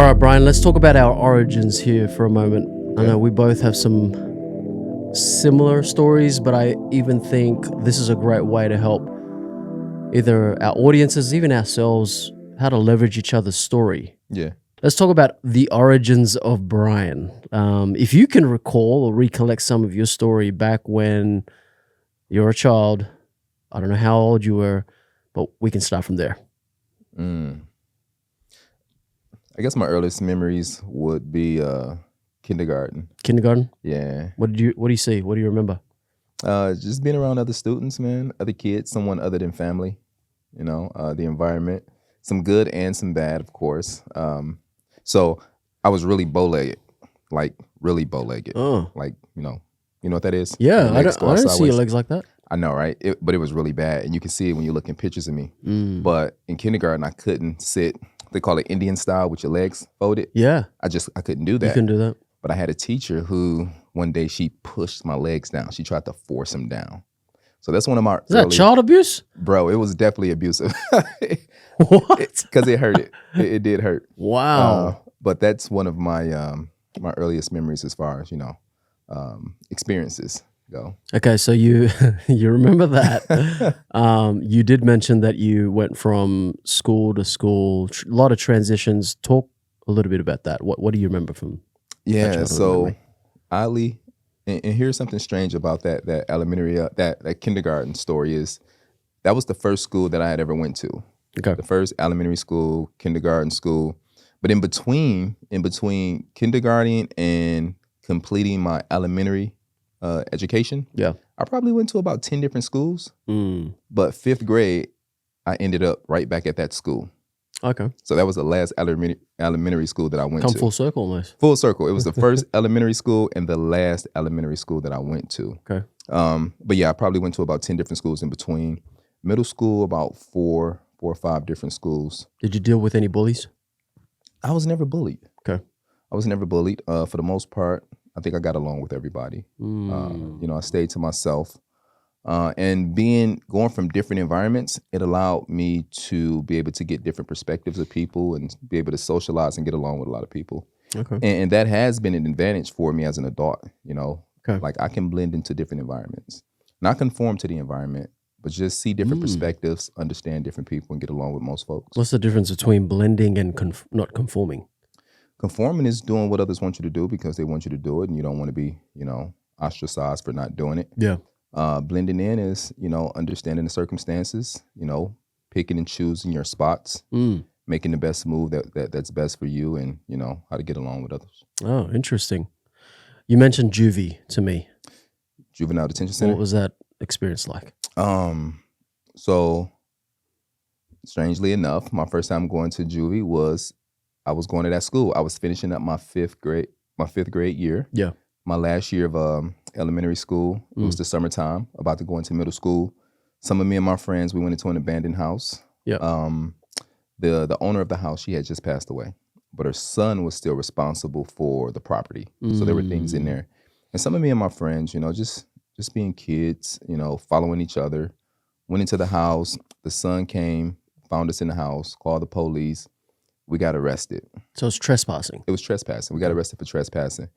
All right, Brian, let's talk about our origins here for a moment. I know we both have some similar stories, but I even think this is a great way to help either our audiences, even ourselves, how to leverage each other's story. Yeah. Let's talk about the origins of Brian. If you can recall or recollect some of your story back when you're a child, I don't know how old you were, but we can start from there. I guess my earliest memories would be kindergarten. Kindergarten? Yeah. What do you see? What do you remember? Just being around other students, man, other kids, someone other than family, the environment, some good and some bad, of course. So I was really bow-legged, like really bow-legged. Oh. Like, you know what that is? Yeah, Your I legs don't, go I out don't see your sideways. legs like that. I know, right? But it was really bad. And you can see it when you look in pictures of me. But in kindergarten, I couldn't sit. They call it Indian style with your legs folded. Yeah, I couldn't do you that. can do that. But I had a teacher who one day she pushed my legs down. She tried to force them down. So that's one of my Is that child abuse? Bro, it was definitely abusive. What? Because it hurt it. It did hurt. Wow. But that's one of my my earliest memories as far as, experiences go. Okay, so you you remember that. You did mention that you went from school to school, a lot of transitions. Talk a little bit about that. What do you remember from Yeah, childhood so memory? oddly, and here's something strange about that elementary, that kindergarten story is that was the first school that I had ever went to. Okay. The first elementary school, kindergarten school. But in between kindergarten and completing my elementary education, Yeah. I probably went to about 10 different schools. But 5th grade, I ended up right back at that school. Okay. So that was the last elementary school that I went Come to. full circle almost. Full circle. It was the first elementary school and the last elementary school that I went to. Okay. But yeah, I probably went to about 10 different schools in between. Middle school, about four or five different schools. Did you deal with any bullies? I was never bullied. Okay. I was never bullied. For the most part, I think I got along with everybody. I stayed to myself. And going from different environments, it allowed me to be able to get different perspectives of people and be able to socialize and get along with a lot of people. Okay. And that has been an advantage for me as an adult, Okay. Like I can blend into different environments, not conform to the environment, but just see different perspectives, understand different people, and get along with most folks. What's the difference between blending and not conforming? Conforming is doing what others want you to do because they want you to do it, and you don't want to be, ostracized for not doing it. Yeah. Blending in is, understanding the circumstances, picking and choosing your spots, making the best move that's best for you, and how to get along with others. Oh, interesting. You mentioned juvie to me. Juvenile detention center. What was that experience like? So strangely enough, my first time going to juvie was I was going to that school. I was finishing up my fifth grade year. Yeah. My last year of elementary school. It was the summertime, about to go into middle school. Some of me and my friends, we went into an abandoned house. Yeah. The owner of the house, she had just passed away, but her son was still responsible for the property. So there were things in there. And some of me and my friends, just being kids, following each other, went into the house. The son came, found us in the house, called the police. We got arrested. So it's trespassing. It was trespassing. We got arrested for trespassing.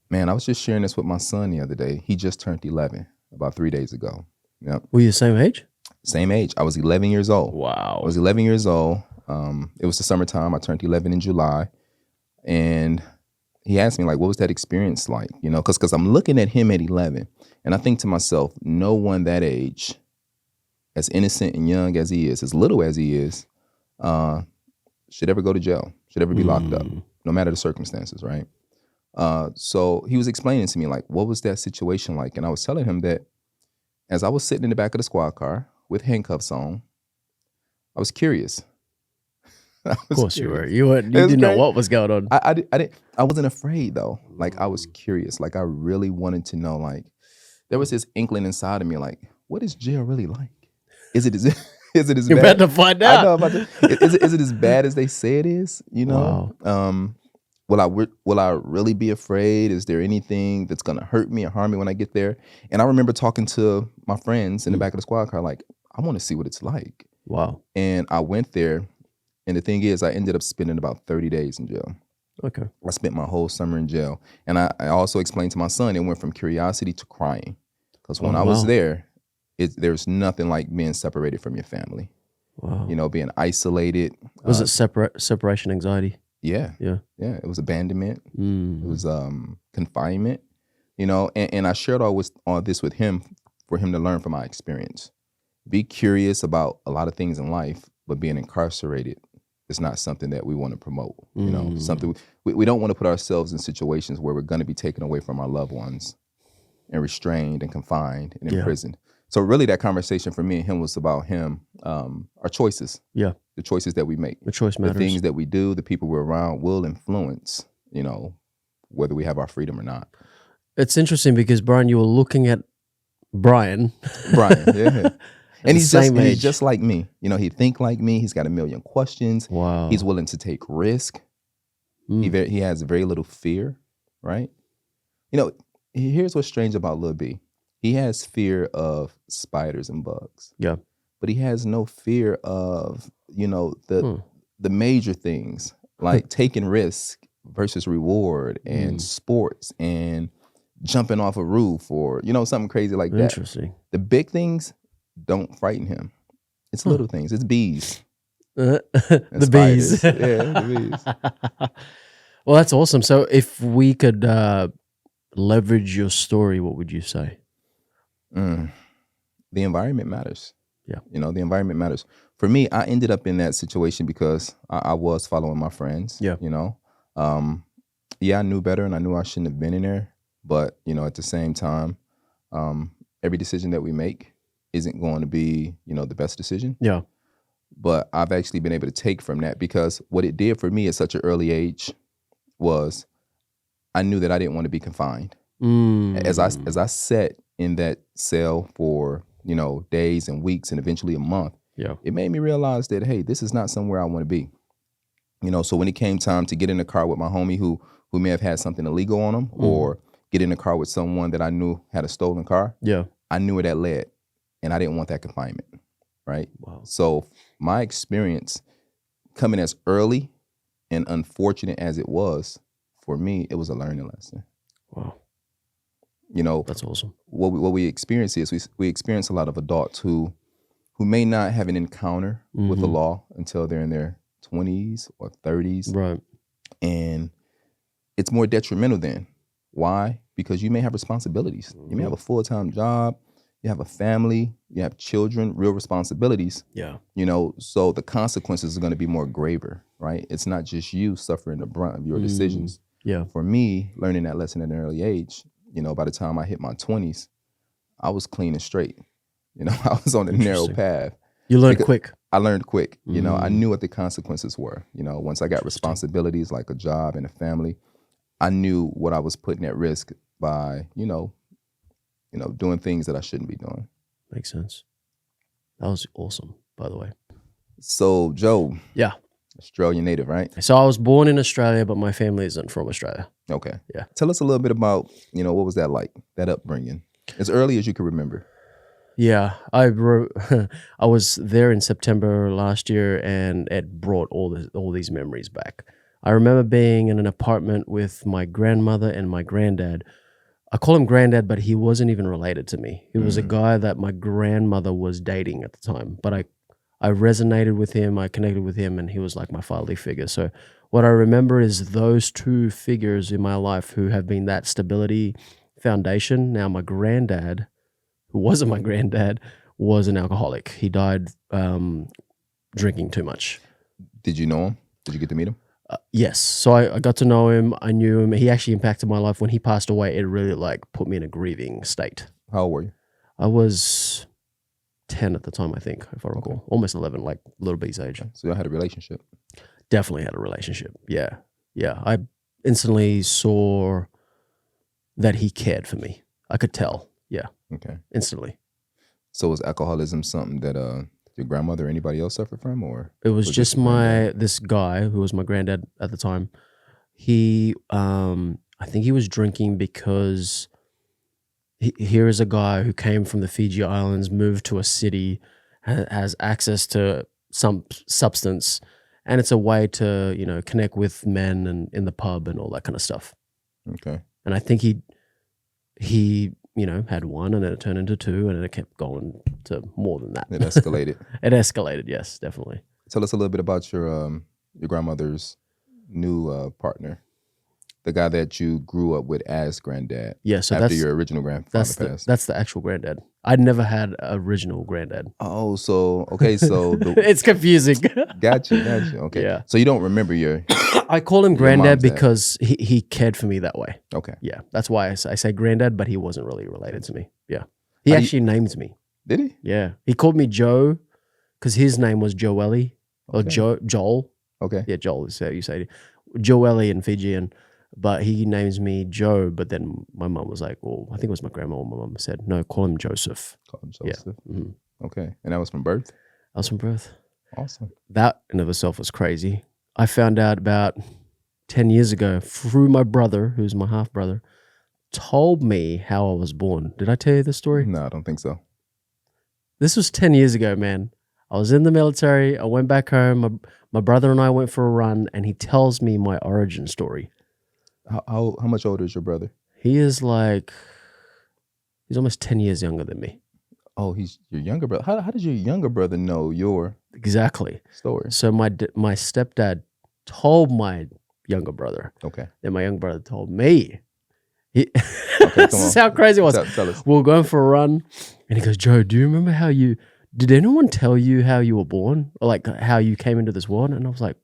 Man, I was just sharing this with my son the other day. He just turned 11 about 3 days ago. Yep. Were you the same age? Same age. I was 11 years old. Wow. I was 11 years old. It was the summertime. I turned 11 in July. And he asked me, like, what was that experience like? Because I'm looking at him at 11. And I think to myself, no one that age, as innocent and young as he is, as little as he is, should ever go to jail, should ever be locked up, no matter the circumstances, right? So he was explaining to me, like, what was that situation like? And I was telling him that as I was sitting in the back of the squad car with handcuffs on, I was curious. Of course you were. You didn't know what was going on. I wasn't afraid though. Like I was curious. Like I really wanted to know. Like there was this inkling inside of me. Like, what is jail really like? Is it as You're bad? about to find out. I know about is it as bad as they say it is? Wow. Will I really be afraid? Is there anything that's gonna hurt me or harm me when I get there? And I remember talking to my friends in the back of the squad car, like, I want to see what it's like. Wow. And I went there, And the thing is, I ended up spending about 30 days in jail. Okay. I spent my whole summer in jail. And I also explained to my son, it went from curiosity to crying. Because when I was wow. there, there's nothing like being separated from your family. Wow. You know, being isolated. Was it separation anxiety? Yeah. Yeah. Yeah. It was abandonment. Mm. It was confinement. You know, and I shared all this with him for him to learn from my experience. Be curious about a lot of things in life, but being incarcerated is not something that we want to promote. You know, something we don't want to put ourselves in situations where we're going to be taken away from our loved ones and restrained and confined and imprisoned. So really that conversation for me and him was about our choices. Yeah. The choices that we make. The choice matters. The things that we do, the people we're around will influence, you know, whether we have our freedom or not. It's interesting because, Brian, you were looking at Brian. Yeah. And he's age. just like me. You know, he think like me. He's got a million questions. Wow. He's willing to take risk. He has very little fear, right? You know, here's what's strange about Lil B. He has fear of spiders and bugs. Yeah. But he has no fear of, you know, the major things like taking risk versus reward and sports and jumping off a roof or, you know, something crazy like that. Interesting. The big things don't frighten him. It's little things. It's bees. The bees. Yeah, the bees. Well, that's awesome. So if we could leverage your story, what would you say? The environment matters. Yeah. You know, the environment matters. For me, I ended up in that situation because I was following my friends. Yeah. You know, I knew better and I knew I shouldn't have been in there. But, you know, at the same time, every decision that we make isn't going to be, you know, the best decision. Yeah. But I've actually been able to take from that because what it did for me at such an early age was I knew that I didn't want to be confined. As I sat in that cell for, you know, days and weeks and eventually a month, it made me realize that, hey, this is not somewhere I want to be. You know, so when it came time to get in the car with my homie who may have had something illegal on him or get in the car with someone that I knew had a stolen car, I knew where that led. And I didn't want that confinement, right? Wow. So my experience coming as early and unfortunate as it was, for me, it was a learning lesson. Wow. You know, that's awesome. What we experience is we experience a lot of adults who may not have an encounter with the law until they're in their 20s or 30s. Right. And it's more detrimental then. Why? Because you may have responsibilities. You may have a full-time job. You have a family, you have children, real responsibilities. Yeah. You know, so the consequences are going to be more graver, right? It's not just you suffering the brunt of your decisions. Yeah. For me, learning that lesson at an early age, you know, by the time I hit my 20s, I was clean and straight. You know, I was on a narrow path. You learned quick. I learned quick. You know, I knew what the consequences were. You know, once I got responsibilities like a job and a family, I knew what I was putting at risk by, you know, doing things that I shouldn't be doing. Makes sense. That was awesome, by the way. So, Joe. Yeah. Australian native, right? So I was born in Australia, but my family isn't from Australia. Okay. Yeah. Tell us a little bit about, you know, what was that like, that upbringing, as early as you can remember? Yeah. I was there in September last year, and it brought all these memories back. I remember being in an apartment with my grandmother and my granddad. I call him granddad, but he wasn't even related to me. He was a guy that my grandmother was dating at the time, but I resonated with him, I connected with him, and he was like my fatherly figure. So what I remember is those two figures in my life who have been that stability foundation. Now my granddad, who wasn't my granddad, was an alcoholic. He died drinking too much. Did you know him? Did you get to meet him? Yes. So I got to know him. I knew him. He actually impacted my life. When he passed away, it really put me in a grieving state. How old were you? I was 10 at the time, I think, if I recall. Okay. Almost 11, like Little B's age. So you had a relationship? Definitely had a relationship. Yeah. Yeah. I instantly saw that he cared for me. I could tell. Yeah. Okay. Instantly. So was alcoholism something that your grandmother or anybody else suffered from, or? It was just this guy who was my granddad at the time. He, I think he was drinking because here is a guy who came from the Fiji Islands, moved to a city, has access to some substance, and it's a way to, you know, connect with men and in the pub and all that kind of stuff. Okay. And I think he you know, had one, and then it turned into two, and then it kept going to more than that. It escalated. It escalated, yes, definitely. Tell us a little bit about your grandmother's new partner, the guy that you grew up with as granddad. Yeah, so after your original grandfather passed. That's the actual granddad. I'd never had an original granddad. Oh, so okay, so it's confusing. Gotcha. Okay, Yeah. So you don't remember your? I call him granddad mom's dad. because he cared for me that way. Okay. Yeah, that's why I say granddad, but he wasn't really related to me. Yeah, he How do you- actually named me. Did he? Yeah, he called me Joe because his name was Joeli or Okay. Joel. Okay. Yeah, Joel is how you say it. Joeli in Fijian, but he names me Joe. But then my mum was like, well, I think it was my grandma or my mum said, no, call him Joseph. Call him Yeah. Joseph. Mhm. Okay, and that was from birth. That was from birth. Awesome. That in of itself was crazy. I found out about 10 years ago through my brother, who's my half brother, told me how I was born. Did I tell you this story? No, I don't think so. This was 10 years ago, man. I was in the military. I went back home. My brother and I went for a run, and he tells me my origin story. How much older is your brother? He's almost 10 years younger than me. Oh, he's your younger brother. How did your younger brother know your Exactly. story? So my stepdad told my younger brother. Okay. Then my younger brother told me. This come is on. how crazy it was. Tell us. We were going for a run, and he goes, Joe, do you remember did anyone tell you how you were born? Or like how you came into this world? And I was like,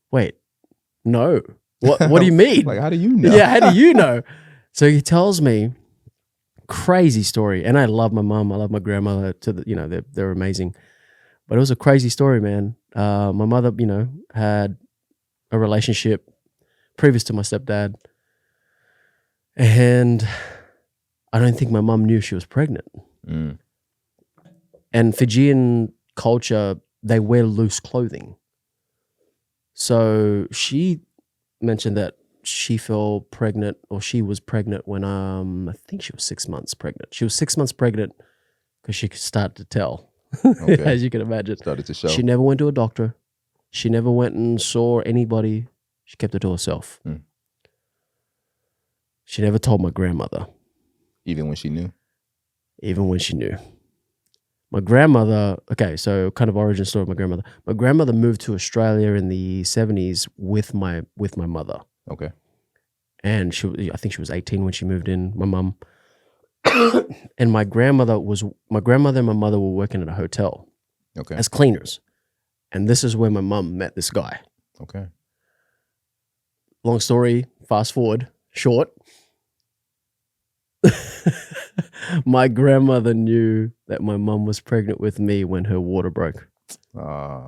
wait, no. What do you mean? Like, how do you know? Yeah, how do you know? So he tells me, crazy story. And I love my mom. I love my grandmother they're amazing. But it was a crazy story, man. My mother, had a relationship previous to my stepdad. And I don't think my mom knew she was pregnant. Mm. And Fijian culture, they wear loose clothing. So she mentioned that she fell pregnant, or she was pregnant when I think she was 6 months pregnant. She was 6 months pregnant because she could start to tell, Okay. as you can imagine. Started to show. She never went to a doctor. She never went and saw anybody. She kept it to herself. Mm. She never told my grandmother, Even when she knew. even when she knew. My grandmother, okay, so kind of origin story of my grandmother. My grandmother moved to Australia in the 70s with my mother. Okay. And I think she was 18 when she moved in, my mum. And my grandmother and my mother were working at a hotel Okay. as cleaners. And this is where my mum met this guy. Okay. Long story, fast forward, short. My grandmother knew that my mum was pregnant with me when her water broke. Uh,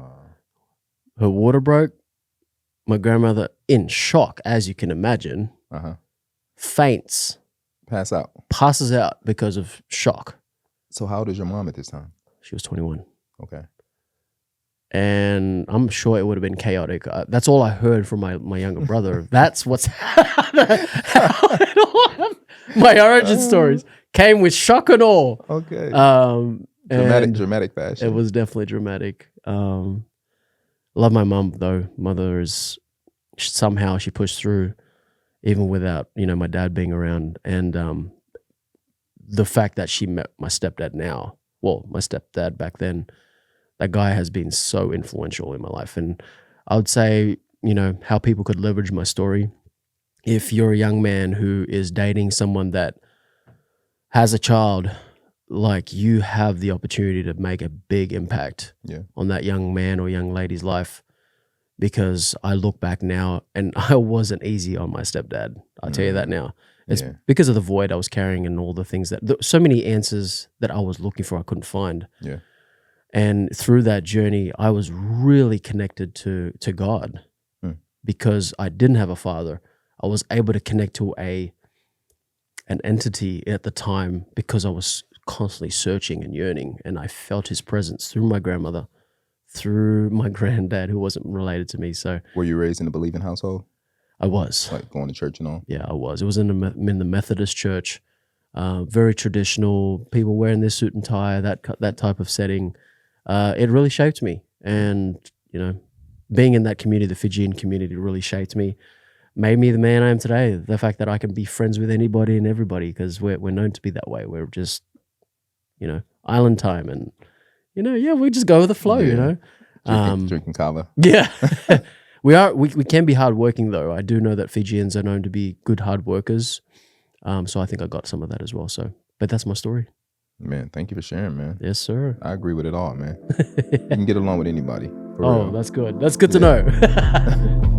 Her water broke. My grandmother, in shock, as you can imagine, faints, pass out. passes out because of shock. So how old is your mom at this time? She was 21. Okay. And I'm sure it would have been chaotic. That's all I heard from my younger brother. That's what's my origin stories came with shock and awe. Okay. And dramatic fashion. it was definitely dramatic. Love my mom though. Mother is somehow she pushed through, even without my dad being around, and the fact that she met my stepdad now. Well, my stepdad back then. That guy has been so influential in my life. And I would say, how people could leverage my story. If you're a young man who is dating someone that has a child, like, you have the opportunity to make a big impact on that young man or young lady's life. Because I look back now and I wasn't easy on my stepdad. I'll tell you that now. It's because of the void I was carrying and all the things so many answers that I was looking for I couldn't find. Yeah. And through that journey, I was really connected to God because I didn't have a father. I was able to connect to an entity at the time because I was constantly searching and yearning, and I felt his presence through my grandmother, through my granddad, who wasn't related to me. So, were you raised in a believing household? I was. Like going to church and all? Yeah, I was. It was in the Methodist church, very traditional, people wearing their suit and tie, that type of setting. It really shaped me, and being in that community, the Fijian community, really shaped me, made me the man I am today. The fact that I can be friends with anybody and everybody, because we're known to be that way. We're just, island time, and we just go with the flow. Drinking kava. Yeah. We can be hardworking though. I do know that Fijians are known to be good hard workers. So I think I got some of that as well. So, but that's my story. Man, thank you for sharing, man. Yes, sir. I agree with it all, man. You can get along with anybody. For Oh, real. that's good. That's good to know.